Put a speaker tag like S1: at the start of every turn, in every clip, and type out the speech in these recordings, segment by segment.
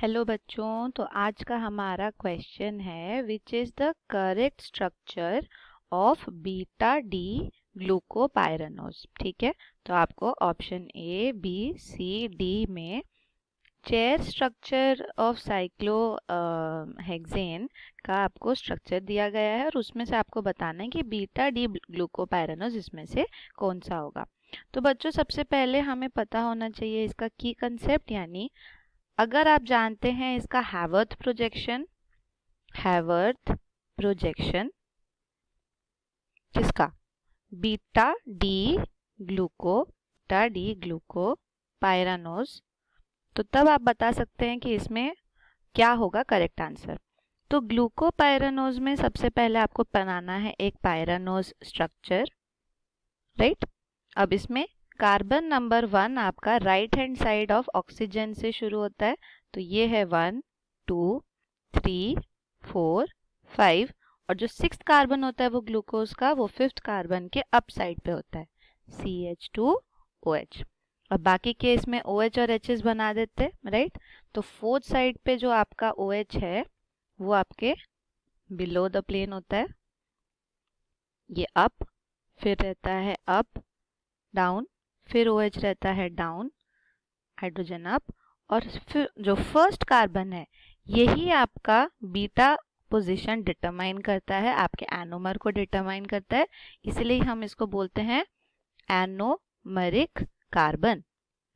S1: Hello बच्चों, तो आज का हमारा क्वेश्चन है which is the correct structure of beta D glucopyranose. ठीक है, तो आपको option A B C D में chair structure of cyclohexane का आपको स्ट्रक्चर दिया गया है और उसमें से आपको बताना है कि बीटा डी ग्लूकोपाइरानोज इसमें से कौन सा होगा। तो बच्चों, सबसे पहले हमें पता होना चाहिए इसका की कंसेप्ट, यानी अगर आप जानते हैं इसका हैवर्थ प्रोजेक्शन किसका, बीटा डी ग्लूको पायरानोज, तो तब आप बता सकते हैं कि इसमें क्या होगा करेक्ट आंसर। तो ग्लूकोपाइरानोज में सबसे पहले आपको बनाना है एक पायरानोज स्ट्रक्चर, राइट। अब इसमें कार्बन नंबर 1 आपका right hand side of oxygen से शुरू होता है, तो ये है 1 2 3 4 5, और जो 6th कार्बन होता है वो ग्लूकोज का, वो 5th कार्बन के अप साइड पे होता है CH2OH। अब बाकी के इसमें OH और H's बना देते हैं, राइट। तो 4th साइड पे जो आपका OH है वो आपके बिलो द प्लेन होता है, ये अप, फिर रहता है अप डाउन, फिर OH रहता है डाउन, हाइड्रोजन अप, और फिर जो फर्स्ट कार्बन है यही आपका बीटा पोजीशन डिटरमाइन करता है, आपके एनोमर को डिटरमाइन करता है, इसलिए हम इसको बोलते हैं एनोमरिक कार्बन,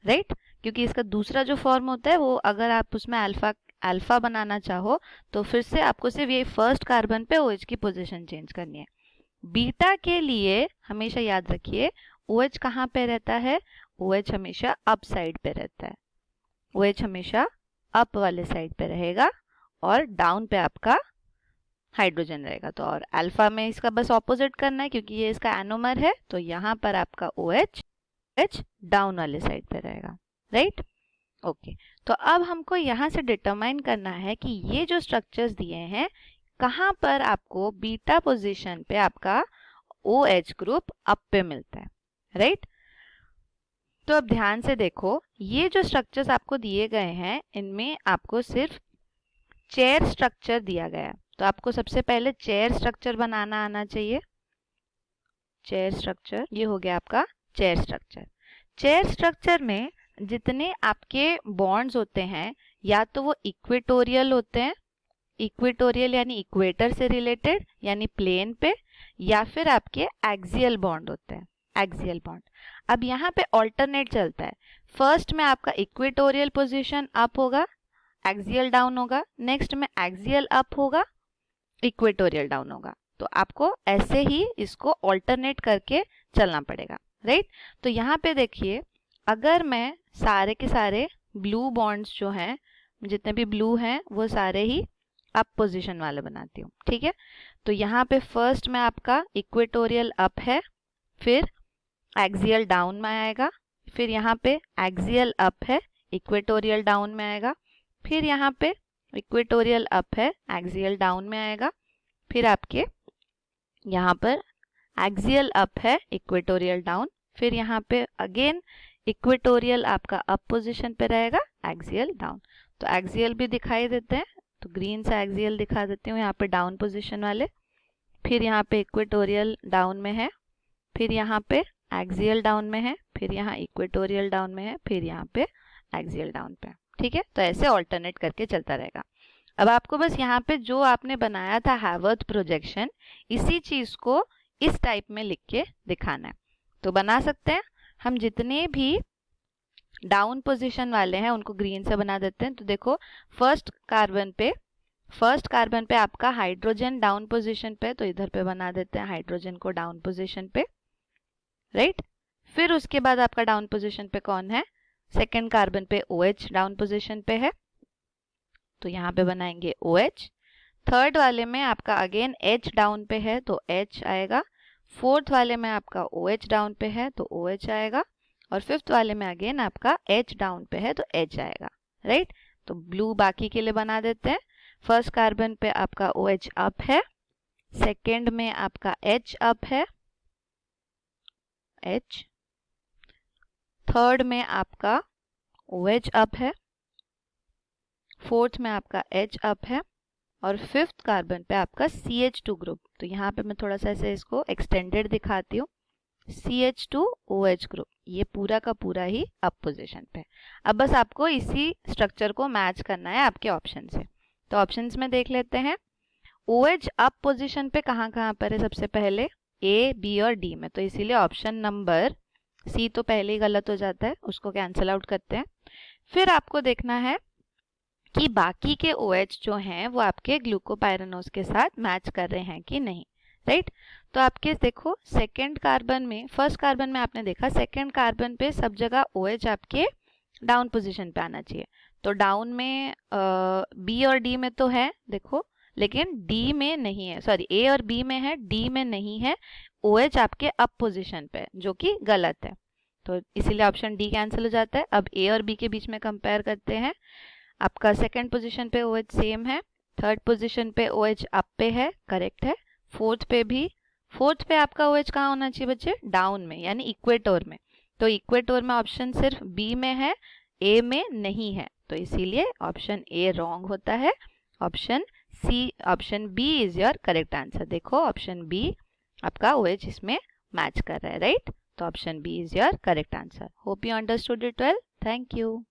S1: राइट। क्योंकि इसका दूसरा जो फॉर्म होता है वो अगर आप उसमें अल्फा बनाना चाहो तो फिर से आपको सिर्फ ये फर्स्ट कार्बन पे OH की पोजीशन चेंज करनी है। बीटा के लिए हमेशा याद रखिए OH कहाँ पे रहता है, OH हमेशा अप साइड पे रहता है, OH हमेशा अप वाले साइड पे रहेगा और डाउन पे आपका हाइड्रोजन रहेगा। तो और अल्फा में इसका बस ऑपोजिट करना है, क्योंकि ये इसका एनोमर है, तो यहाँ पर आपका OH डाउन वाले साइड पे रहेगा, राइट। ओके, तो अब हमको यहाँ से डिटरमाइन करना है कि ये जो स्ट्रक्चर्स दिए हैं कहाँ पर आपको बीटा पोजीशन पे आपका OH ग्रुप अप पे मिलता है, राइट। तो अब ध्यान से देखो, ये जो स्ट्रक्चर्स आपको दिए गए हैं इनमें आपको सिर्फ चेयर स्ट्रक्चर दिया गया है, तो आपको सबसे पहले चेयर स्ट्रक्चर बनाना आना चाहिए। चेयर स्ट्रक्चर, ये हो गया आपका चेयर स्ट्रक्चर। चेयर स्ट्रक्चर में जितने आपके बॉन्ड्स होते हैं या तो वो इक्वेटोरियल होते हैं, इक्वेटोरियल यानी इक्वेटर से रिलेटेड यानी प्लेन पे, या फिर आपके एक्सियल बॉन्ड होते हैं, एक्सियल बॉन्ड। अब यहाँ पे ऑल्टरनेट चलता है, फर्स्ट में आपका इक्वेटोरियल पोजीशन अप होगा, एक्सियल डाउन होगा, नेक्स्ट में एक्सियल अप होगा, इक्वेटोरियल डाउन होगा। तो आपको ऐसे ही इसको ऑल्टरनेट करके चलना पड़ेगा, राइट। तो यहाँ पे देखिए, अगर मैं सारे के सारे ब्लू बॉन्ड्स जो हैं, जितने भी ब्लू हैं वो सारे ही अप पोजीशन वाले बनाती हूँ, ठीक है। तो यहाँ पे फर्स्ट में आपका इक्वेटोरियल अप है, फिर एक्सियल डाउन में आएगा, फिर यहाँ पे एक्सियल अप है, इक्वेटोरियल डाउन में आएगा, फिर यहाँ पे इक्वेटोरियल अप है, एक्सियल डाउन में आएगा, फिर आपके यहाँ पर एक्सियल अप है, इक्वेटोरियल डाउन, फिर यहाँ पे अगेन इक्वेटोरियल आपका अप पोजीशन पे रहेगा, एक्सियल डाउन। तो एक्सियल भी दिखाई देते हैं, तो ग्रीन से एक्सियल दिखा देती हूँ यहाँ पे डाउन पोजीशन वाले, फिर यहाँ पे इक्वेटोरियल डाउन में है, फिर यहाँ पे एक्सियल डाउन में है, फिर यहाँ इक्वेटोरियल डाउन में है, फिर यहाँ पे एक्सियल डाउन पे, ठीक है। तो ऐसे ऑल्टरनेट करके चलता रहेगा। अब आपको बस यहाँ पे जो आपने बनाया था हैवर्थ प्रोजेक्शन, इसी चीज को इस टाइप में लिख के दिखाना है। तो बना सकते हैं हम, जितने भी डाउन पोजीशन वाले हैं उनको ग्रीन से बना देते हैं। तो देखो, फर्स्ट कार्बन पे आपका हाइड्रोजन डाउन पोजीशन पे, तो इधर पे बना देते हैं हाइड्रोजन को डाउन पोजीशन पे, राइट। फिर उसके बाद आपका डाउन पोजीशन पे कौन है, सेकेंड कार्बन पे OH डाउन पोजीशन पे है, तो यहाँ पे बनाएंगे OH। थर्ड वाले में आपका अगेन H डाउन पे है तो H आएगा, फोर्थ वाले में आपका OH डाउन पे है तो OH आएगा, और फिफ्थ वाले में अगेन आपका H डाउन पे है तो H आएगा, राइट। तो ब्लू बाकी के लिए बना देते हैं। फर्स्ट कार्बन पे आपका OH अप है, सेकेंड में आपका H अप है, H, थर्ड में आपका OH अप है, फोर्थ में आपका H अप है और फिफ्थ कार्बन पे आपका CH2 ग्रुप। तो यहाँ पे मैं थोड़ा सा ऐसे इसको एक्सटेंडेड दिखाती हूँ। CH2OH ग्रुप, ये पूरा का पूरा ही अप पोजीशन पे। अब बस आपको इसी स्ट्रक्चर को मैच करना है आपके ऑप्शन से। तो ऑप्शंस में देख लेते हैं। OH अप पोजीशन पे कहाँ कहाँ पर है? सबसे पहले A, B और D में। तो इसीलिए ऑप्शन नंबर C तो पहले ही गलत हो जाता है, उसको कैंसिल आउट करते हैं। फिर आपको देखना है कि बाकी के OH जो हैं वो आपके ग्लूकोपाइरानोज के साथ मैच कर रहे हैं कि नहीं, राइट? तो आपके देखो सेकेंड कार्बन में, फर्स्ट कार्बन में आपने देखा सेकेंड कार्बन पे सब जगह OH आपके डाउन पोजीशन पे आना चाहिए। तो डाउन में B और D में तो है देखो, लेकिन D में नहीं है, सॉरी A और B में है, D में नहीं है। OH आपके अप पोजीशन पे, जो कि गलत है। तो इसीलिए ऑप्शन D कैंसिल हो जाता है। अब A और B के बीच में कंपेयर करते हैं। आपका सेकंड पोजीशन पे OH सेम है, थर्ड पोजीशन पे OH अप पे है, करेक्ट है। फोर्थ पे भी, फोर्थ पे आपका OH कहाँ होना चाहिए बच्चे? डाउन में, यानी इक्वेटोर में। तो इक्वेटोर में ऑप्शन सिर्फ B में है, A में नहीं है। तो इसीलिए ऑप्शन A रॉन्ग होता है। Option B is your correct answer. देखो ऑप्शन B आपका OH इसमें मैच कर रहा है, राइट? तो option B is your correct answer. Hope you understood it well. Thank you.